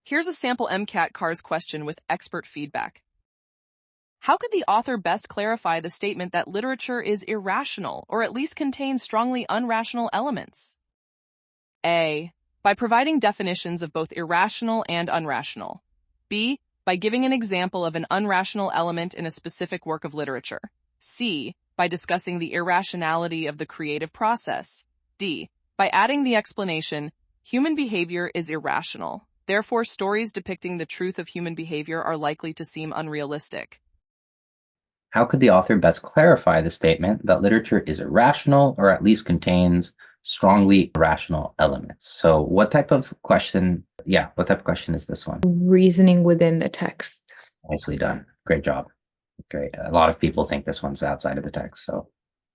Here's a sample MCAT CARS question with expert feedback. How could the author best clarify the statement that literature is irrational, or at least contains strongly unrational elements? A. By providing definitions of both irrational and unrational. B. By giving an example of an unrational element in a specific work of literature. C. By discussing the irrationality of the creative process. D. By adding the explanation, human behavior is irrational. Therefore, stories depicting the truth of human behavior are likely to seem unrealistic. How could the author best clarify the statement that literature is irrational or at least contains strongly irrational elements? So what type of question is this one? Reasoning within the text. Nicely done. Great job. Great. A lot of people think this one's outside of the text. So,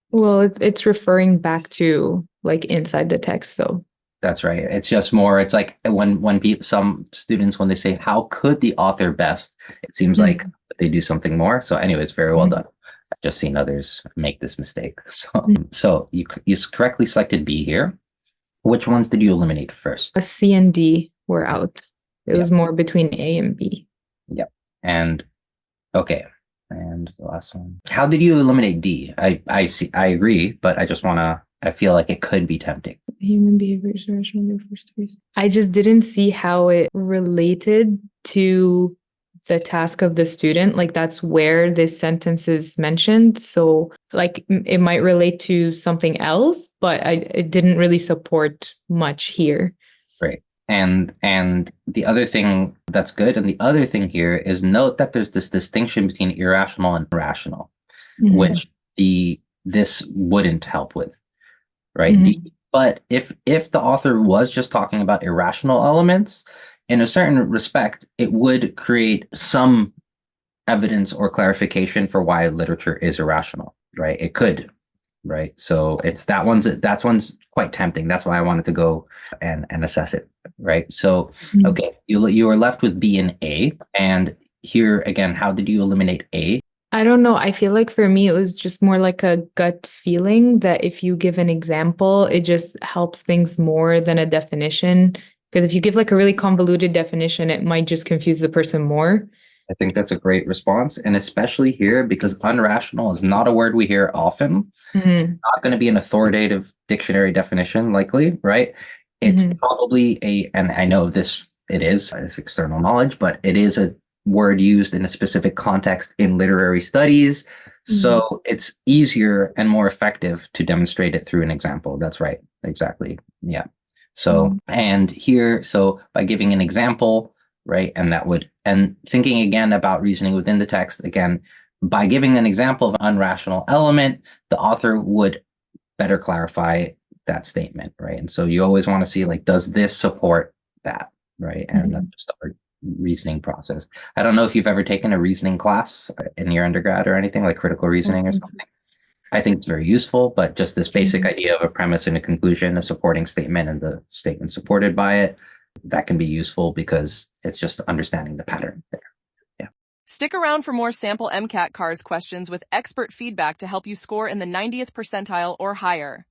well, it's referring back to like inside the text. So that's right. It's just more, it's like when people, some students, when they say, how could the author best, it seems like they do something more. So anyways, very well done. I've just seen others make this mistake. So you correctly selected B here. Which ones did you eliminate first? A C and D were out. It was more between A and B. Yep. And okay. And the last one. How did you eliminate D? I see. I agree, but I feel like it could be tempting. Human behavior is irrational. I just didn't see how it related to the task of the student. Like that's where this sentence is mentioned. So like it might relate to something else, but it didn't really support much here. Right. And the other thing that's good, and the other thing here is note that there's this distinction between irrational and rational, which this wouldn't help with. Right. But if the author was just talking about irrational elements, in a certain respect, it would create some evidence or clarification for why literature is irrational. Right. It could. Right. So that's one's quite tempting. That's why I wanted to go and assess it. Right. So, okay, you were left with B and A. And here again, how did you eliminate A? I don't know. I feel like for me, it was just more like a gut feeling that if you give an example, it just helps things more than a definition. Because if you give like a really convoluted definition, it might just confuse the person more. I think that's a great response. And especially here, because unrational is not a word we hear often. Not going to be an authoritative dictionary definition, likely, right? It's probably and I know it's external knowledge, but it is a word used in a specific context in literary studies. So it's easier and more effective to demonstrate it through an example. That's right. Exactly. Yeah. So, and here, so by giving an example, right, and thinking again about reasoning within the text, again, by giving an example of an unrational element, the author would better clarify that statement, right? And so you always want to see, like, does this support that, right? And that's just our reasoning process. I don't know if you've ever taken a reasoning class in your undergrad or anything, like critical reasoning or something. I think it's very useful, but just this basic idea of a premise and a conclusion, a supporting statement, and the statement supported by it, that can be useful because it's just understanding the pattern there. Yeah. Stick around for more sample MCAT CARS questions with expert feedback to help you score in the 90th percentile or higher.